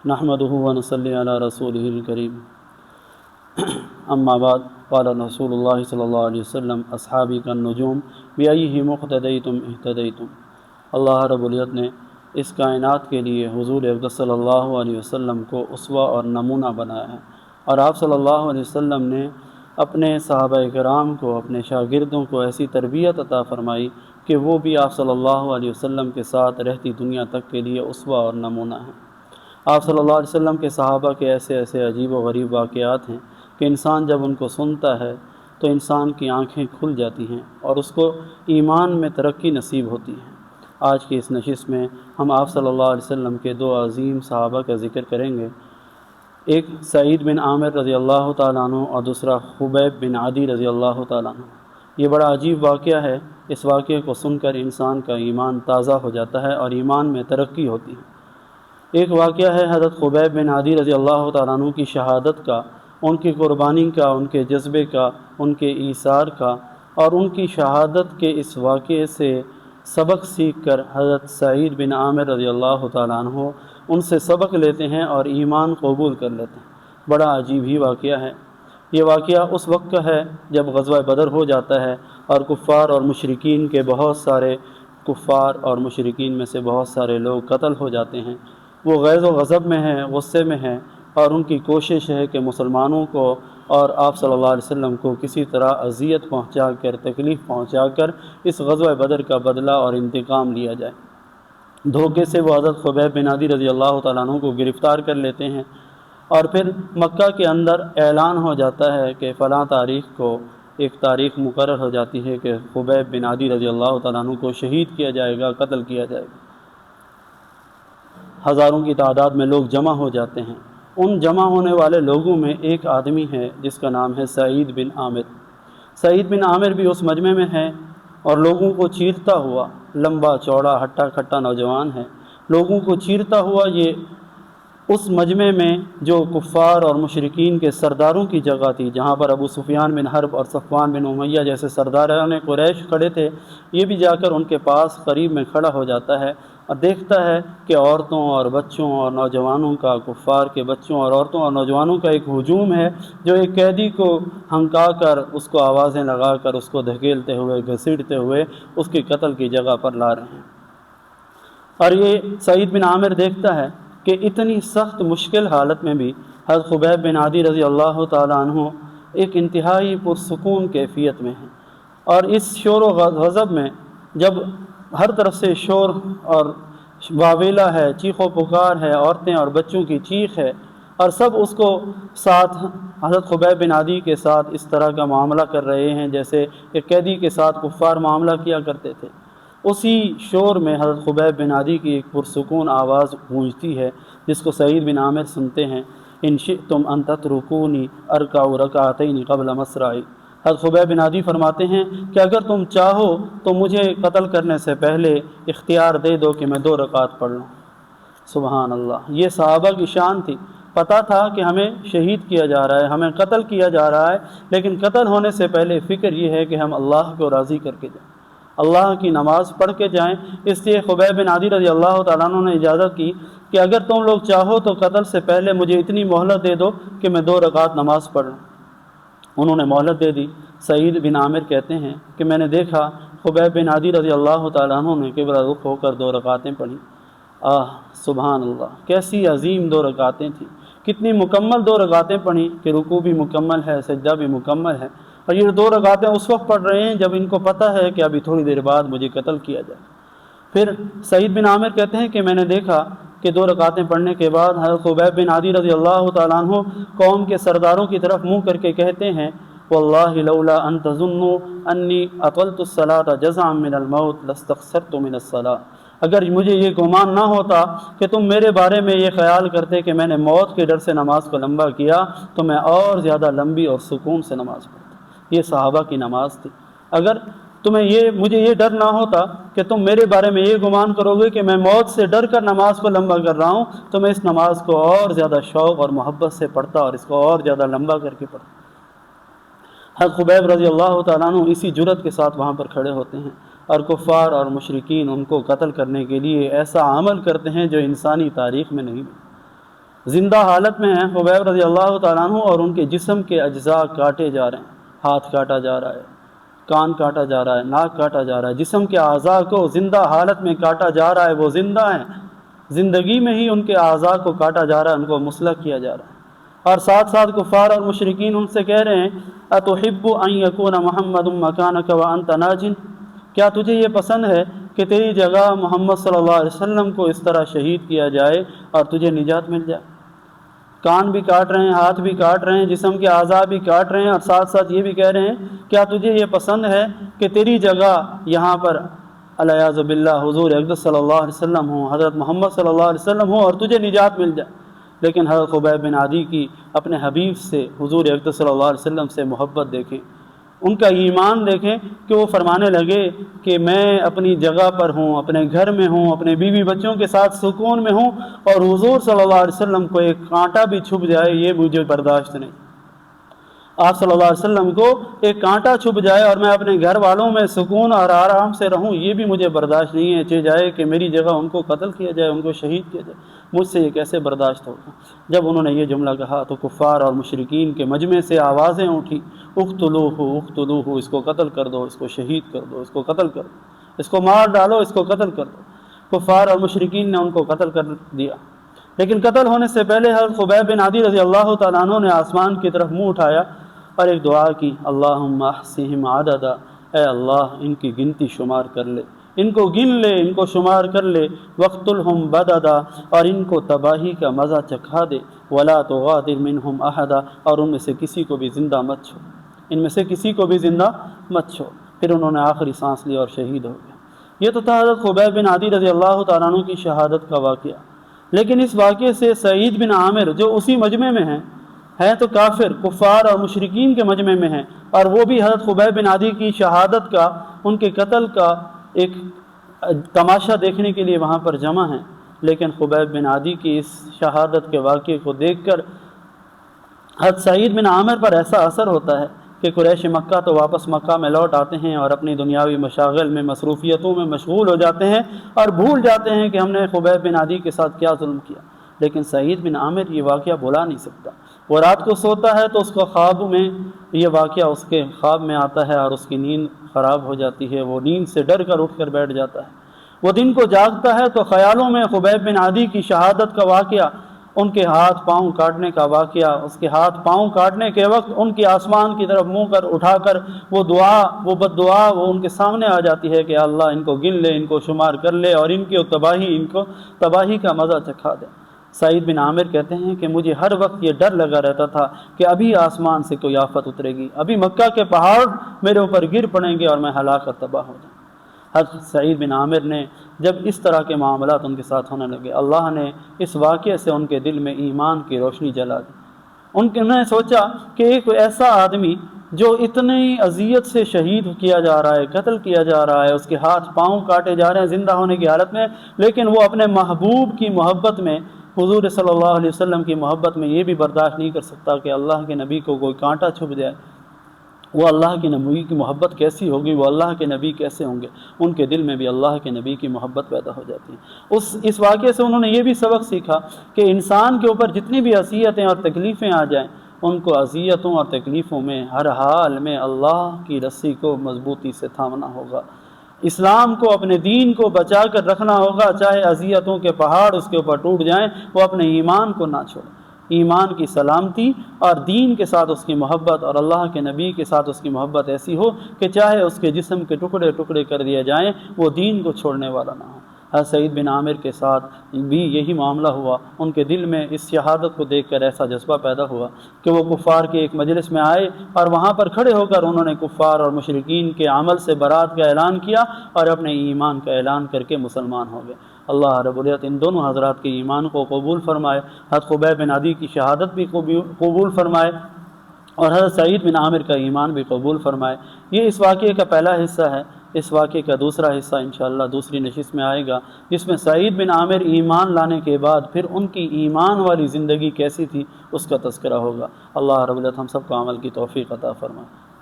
नहमदुहु व नसल्ली अला रसूलिहिल करीम। अम्मा बाद क़ाल रसूलुल्लाह सल्लल्लाहु अलैहि वसल्लम अस्हाबी कन्नुजूम बिअय्यिहिम इक़्तदैतुम इह्तदैतुम। अल्लाह रब्बुल इज़्ज़त ने इस कायनात के लिए हुज़ूर अक़दस सल्लल्लाहु अलैहि वसल्लम को उसवा और नमूना बनाया है, और आप सल्लल्लाहु अलैहि वसल्लम ने अपने सहाबा किराम को, अपने शागिर्दों को ऐसी तरबियत अता फ़रमाई कि वो भी आप सल्लल्लाहु अलैहि वसल्लम के साथ रहती दुनिया तक के लिए उसवा और नमूना है। आप सल्लल्लाहु अलैहि वसल्लम के सहाबा के ऐसे ऐसे अजीब व गरीब वाक़यात हैं कि इंसान जब उनको सुनता है तो इंसान की आंखें खुल जाती हैं और उसको ईमान में तरक्की नसीब होती है। आज की इस नशिस्त में हम आप सल्लल्लाहु अलैहि वसल्लम के दो अजीम सहाबा का ज़िक्र करेंगे। एक सईद बिन आमिर रज़ी अल्लाह तआला अन्हु और दूसरा खुबैब बिन आदी रज़ी अल्लाह तआला अन्हु। ये बड़ा अजीब वाक़या है। इस वाक़े को सुनकर इंसान का ईमान ताज़ा हो जाता है और ईमान में तरक्की होती है। एक वाक़या है हज़रत खुबैब बिन आदी रज़ी अल्लाह तआला अन्हु की शहादत का, उनकी क़ुरबानी का, उनके जज्बे का, उनके ईसार का, और उनकी शहादत के इस वाक़े से सबक सीख कर हज़रत सईद बिन आमिर रज़ी अल्लाह तआला अन्हु उनसे सबक लेते हैं और ईमान कबूल कर लेते हैं। बड़ा अजीब ही वाक़या है। ये वाक़या उस वक्त का है जब ग़ज़वा बदर हो जाता है और कुफ़ार और मुशरिकीन के बहुत सारे कुफ़ार और मुशरिकीन में से बहुत सारे लोग कत्ल हो जाते हैं। वो गैज़ व गज़ब में हैं, गुस्से में हैं, और उनकी कोशिश है कि मुसलमानों को और आप सल्लल्लाहु अलैहि वसल्लम को किसी तरह अज़ियत पहुँचा कर, तकलीफ़ पहुँचा कर इस ग़ज़वा बदर का बदला और इंतकाम लिया जाए। धोखे से वो हज़रत खुबैब बिन आदी रज़ी अल्लाह तआला अन्हु को गिरफ़्तार कर लेते हैं और फिर मक्का के अंदर ऐलान हो जाता है कि फ़लाँ तारीख़ को एक तारीख़ मुकर्रर हो जाती है कि खुबैब बिन आदी रज़ी अल्लाह तआला अन्हु को शहीद किया जाएगा, कत्ल किया जाएगा। हज़ारों की तादाद में लोग जमा हो जाते हैं। उन जमा होने वाले लोगों में एक आदमी है जिसका नाम है सईद बिन आमिर। सईद बिन आमिर भी उस मजमे में है और लोगों को चीरता हुआ, लंबा चौड़ा हट्टा खट्टा नौजवान है, लोगों को चीरता हुआ ये उस मजमे में जो कुफ़ार और मुशरिकीन के सरदारों की जगह थी, जहाँ पर अबू सुफियान बिन हर्ब और सफ़वान बिन उमैया जैसे सरदारान कुरैश खड़े थे, ये भी जाकर उनके पास करीब में खड़ा हो जाता है और देखता है कि औरतों और बच्चों और नौजवानों का, कुफ़ार के बच्चों और औरतों और नौजवानों का एक हुजूम है जो एक कैदी को हंका कर, उसको आवाज़ें लगा कर, उसको धकेलते हुए, घसीटते हुए उसकी कत्ल की जगह पर ला रहे हैं। और ये सईद बिन आमिर देखता है कि इतनी सख्त मुश्किल हालत में भी हज़रत खुबैब बिन आदी रज़ी अल्लाह तआला अन्हु एक इंतहाई पुरसुकून कैफियत में हैं। और इस शोर व गज़ब में जब हर तरफ से शोर और वावेला है, चीखो पुकार है, औरतें और बच्चों की चीख है, और सब उसको साथ हज़रत खुबैब बिन आदी के साथ इस तरह का मामला कर रहे हैं जैसे एक कैदी के साथ कुफ़ार मामला किया करते थे। उसी शोर में हज़रत खुबैब बिन आदी की एक पुरसुकून आवाज़ गूंजती है जिसको सईद बिन आमिर सुनते हैं। इन शिअ्तुम अन तत्रुकूनी अरकाउ रकातैन क़ब्ल मसराई। हज़रत खुबैब बिन आदी फरमाते हैं कि अगर तुम चाहो तो मुझे कत्ल करने से पहले इख्तियार दे दो कि मैं 2 रकात पढ़ लूँ। सुबहान अल्लाह। ये सहाबा की शान थी। पता था कि हमें शहीद किया जा रहा है, हमें कत्ल किया जा रहा है, लेकिन कत्ल होने से पहले फ़िक्र ये है कि हम अल्लाह को राज़ी करके जाएँ, अल्लाह की नमाज़ पढ़ के जाएँ। इसलिए खुबैब बिन आदी रज़ी अल्लाह तआला अन्हु ने इजाज़त की कि अगर तुम लोग चाहो तो कत्ल से पहले मुझे इतनी मोहलत दे दो कि मैं 2 रकात नमाज़ पढ़ लूँ। उन्होंने मोहलत दे दी। सईद बिन आमिर कहते हैं कि मैंने देखा खुबैब बिन आदी रज़ी अल्लाह तआला अन्हु ने किबला रुख होकर 2 रकातें पढ़ी। सुबहान अल्लाह, कैसी अजीम 2 रकातें थी, कितनी मुकम्मल 2 रकातें पढ़ी कि रुकू भी मुकम्मल है, सजदा भी मुकम्मल है। और ये 2 रकातें उस वक्त पढ़ रहे हैं जब इनको पता है कि अभी थोड़ी देर बाद मुझे कत्ल किया जाए। फिर सईद बिन आमिर कहते हैं कि मैंने देखा कि 2 रकातें पढ़ने के बाद हज़रत खुबैब बिन आदी रज़ी अल्लाह तआला अन्हु कौम के सरदारों की तरफ मुँह करके कहते हैं, वल्लाहि लौला अन तज़ुन्नु अन्नी अतलतु अस्सलाता जज़अन मिनल मौत लस्तक्सरतु मिनस्सलात। अगर मुझे ये गुमान ना होता कि तुम मेरे बारे में ये ख्याल करते कि मैंने मौत के डर से नमाज को लंबा किया तो मैं और ज़्यादा लंबी और सुकून से नमाज पढ़ता। ये सहाबा की नमाज थी। अगर मुझे ये डर ना होता कि तुम मेरे बारे में ये गुमान करोगे कि मैं मौत से डर कर नमाज को लंबा कर रहा हूँ तो मैं इस नमाज को और ज़्यादा शौक़ और मोहब्बत से पढ़ता और इसको और ज़्यादा लंबा करके पढ़ता। हज़रत खुबैब रज़ी अल्लाह तआला अन्हु इसी जुर्रत के साथ वहाँ पर खड़े होते हैं और कुफ़ार और मुशरिकीन उनको कत्ल करने के लिए ऐसा अमल करते हैं जो इंसानी तारीख़ में नहीं। زندہ حالت میں ہیں خبیب رضی اللہ تعالیٰ عنہ، اور ان کے جسم کے اجزاء کاٹے جا رہے ہیں، ہاتھ کاٹا جا رہا ہے، کان کاٹا جا رہا ہے، ناک کاٹا جا رہا ہے، جسم کے اعضاء کو زندہ حالت میں کاٹا جا رہا ہے، وہ زندہ ہیں، زندگی میں ہی ان کے اعضاء کو کاٹا جا رہا ہے، ان کو مسلح کیا جا رہا ہے۔ اور ساتھ ساتھ کفار اور مشرکین ان سے کہہ رہے ہیں اتحب ان یکون محمد مکانک وانت ناج، کیا تجھے یہ پسند ہے کہ تیری جگہ محمد صلی اللہ علیہ وسلم کو اس طرح شہید کیا جائے اور تجھے نجات مل جائے؟ کان بھی کاٹ رہے ہیں، ہاتھ بھی کاٹ رہے ہیں، جسم کے اعضاء بھی کاٹ رہے ہیں، اور ساتھ ساتھ یہ بھی کہہ رہے ہیں کیا تجھے یہ پسند ہے کہ تیری جگہ یہاں پر الیاذ باللہ حضور اقدس صلی اللہ علیہ وسلم ہوں، حضرت محمد صلی اللہ علیہ وسلم ہوں، اور تجھے نجات مل جائے؟ لیکن حضرت خبیب بن عدی کی اپنے حبیب سے، حضور اقدس صلی اللہ علیہ وسلم سے محبت دیکھیں، ان کا ایمان دیکھیں کہ وہ فرمانے لگے کہ میں اپنی جگہ پر ہوں، اپنے گھر میں ہوں، اپنے بیوی بچوں کے ساتھ سکون میں ہوں، اور حضور صلی اللہ علیہ وسلم کو ایک کانٹا بھی چھپ جائے یہ مجھے برداشت نہیں۔ آپ صلی اللہ علیہ وسلم کو ایک کانٹا چھپ جائے اور میں اپنے گھر والوں میں سکون اور آرام سے رہوں یہ بھی مجھے برداشت نہیں ہے، چاہے جائے کہ میری جگہ ان کو قتل کیا جائے، ان کو شہید کیا جائے، مجھ سے یہ کیسے برداشت ہوگا؟ جب انہوں نے یہ جملہ کہا تو کفار اور مشرکین کے مجمع سے آوازیں اٹھی، اقتلوہ اقتلوہ، اس کو قتل کر دو، اس کو شہید کر دو، اس کو قتل کر دو، اس کو مار ڈالو، اس کو قتل کر دو۔ کفار اور مشرکین نے ان کو قتل کر دیا، لیکن قتل ہونے سے پہلے حضرت خبیب بن عدی رضی اللہ تعالیٰ عنہ نے آسمان کی طرف منہ اٹھایا اور ایک دعا کی، اللہم احصہم عددا، اے اللہ ان کی گنتی شمار کر لے، ان کو گن لے، ان کو شمار کر لے، وقتلہم بددا، اور ان کو تباہی کا مزہ چکھا دے، ولا تغادر منہم احدا، اور ان میں سے کسی کو بھی زندہ مت چھوڑ، ان میں سے کسی کو بھی زندہ مت چھوڑ۔ پھر انہوں نے آخری سانس لی اور شہید ہو گئے۔ یہ تو تھا حضرت خبیب بن عدی رضی اللہ تعالیٰ عنہ کی شہادت کا واقعہ، لیکن اس واقعے سے سعید بن عامر جو اسی مجمع میں ہیں تو کافر، کفار اور مشرکین کے مجمع میں ہیں، اور وہ بھی حضرت خبیب بن عدی کی شہادت کا، ان کے قتل کا ایک تماشا دیکھنے کے لیے وہاں پر جمع ہیں، لیکن خبیب بن عدی کی اس شہادت کے واقعے کو دیکھ کر حضرت سعید بن عامر پر ایسا اثر ہوتا ہے کہ قریش مکہ تو واپس مکہ میں لوٹ آتے ہیں اور اپنی دنیاوی مشاغل میں، مصروفیتوں میں مشغول ہو جاتے ہیں اور بھول جاتے ہیں کہ ہم نے خبیب بن عدی کے ساتھ کیا ظلم کیا۔ لیکن سعید بن عامر یہ واقعہ بھلا نہیں سکتا، وہ رات کو سوتا ہے تو اس کو خواب میں یہ واقعہ اس کے خواب میں آتا ہے اور اس کی نیند خراب ہو جاتی ہے، وہ نیند سے ڈر کر اٹھ کر بیٹھ جاتا ہے۔ وہ دن کو جاگتا ہے تو خیالوں میں خبیب بن عدی کی شہادت کا واقعہ، ان کے ہاتھ پاؤں کاٹنے کا واقعہ، اس کے ہاتھ پاؤں کاٹنے کے وقت ان کی آسمان کی طرف منہ کر اٹھا کر وہ دعا، وہ بد دعا وہ ان کے سامنے آ جاتی ہے کہ اللہ ان کو گن لے، ان کو شمار کر لے، اور ان کو تباہی کا مزہ چکھا دے۔ سعید بن عامر کہتے ہیں کہ مجھے ہر وقت یہ ڈر لگا رہتا تھا کہ ابھی آسمان سے کوئی آفت اترے گی، ابھی مکہ کے پہاڑ میرے اوپر گر پڑیں گے اور میں ہلاک اور تباہ ہو جاؤں۔ حضرت سعید بن عامر نے جب اس طرح کے معاملات ان کے ساتھ ہونے لگے، اللہ نے اس واقعے سے ان کے دل میں ایمان کی روشنی جلا دی۔ انہوں نے سوچا کہ ایک ایسا آدمی جو اتنی اذیت سے شہید کیا جا رہا ہے، قتل کیا جا رہا ہے، اس کے ہاتھ پاؤں کاٹے جا رہے ہیں زندہ ہونے کی حالت میں، لیکن وہ اپنے محبوب کی محبت میں، حضور صلی اللہ علیہ وسلم کی محبت میں یہ بھی برداشت نہیں کر سکتا کہ اللہ کے نبی کو کوئی کانٹا چھپ جائے۔ وہ اللہ کے نبی کی محبت کیسی ہوگی، وہ اللہ کے نبی کیسے ہوں گے؟ ان کے دل میں بھی اللہ کے نبی کی محبت پیدا ہو جاتی ہے۔ اس واقعے سے انہوں نے یہ بھی سبق سیکھا کہ انسان کے اوپر جتنی بھی اذیتیں اور تکلیفیں آ جائیں، ان کو اذیتوں اور تکلیفوں میں ہر حال میں اللہ کی رسی کو مضبوطی سے تھامنا ہوگا، اسلام کو، اپنے دین کو بچا کر رکھنا ہوگا، چاہے اذیتوں کے پہاڑ اس کے اوپر ٹوٹ جائیں، وہ اپنے ایمان کو نہ چھوڑیں۔ ایمان کی سلامتی اور دین کے ساتھ اس کی محبت اور اللہ کے نبی کے ساتھ اس کی محبت ایسی ہو کہ چاہے اس کے جسم کے ٹکڑے ٹکڑے کر دیے جائیں، وہ دین کو چھوڑنے والا نہ ہو۔ حضرت سعید بن عامر کے ساتھ بھی یہی معاملہ ہوا، ان کے دل میں اس شہادت کو دیکھ کر ایسا جذبہ پیدا ہوا کہ وہ کفار کے ایک مجلس میں آئے اور وہاں پر کھڑے ہو کر انہوں نے کفار اور مشرکین کے عمل سے برات کا اعلان کیا اور اپنے ایمان کا اعلان کر کے مسلمان ہو گئے۔ اللہ رب العزت ان دونوں حضرات کے ایمان کو قبول فرمائے، حضرت خبیب بن عدی کی شہادت بھی قبول فرمائے اور حضرت سعید بن عامر کا ایمان بھی قبول فرمائے۔ یہ اس واقعے کا پہلا حصہ ہے۔ اس واقعے کا دوسرا حصہ انشاءاللہ دوسری نشست میں آئے گا، جس میں سعید بن عامر ایمان لانے کے بعد پھر ان کی ایمان والی زندگی کیسی تھی اس کا تذکرہ ہوگا۔ اللہ رب العزت ہم سب کو عمل کی توفیق عطا فرمائے۔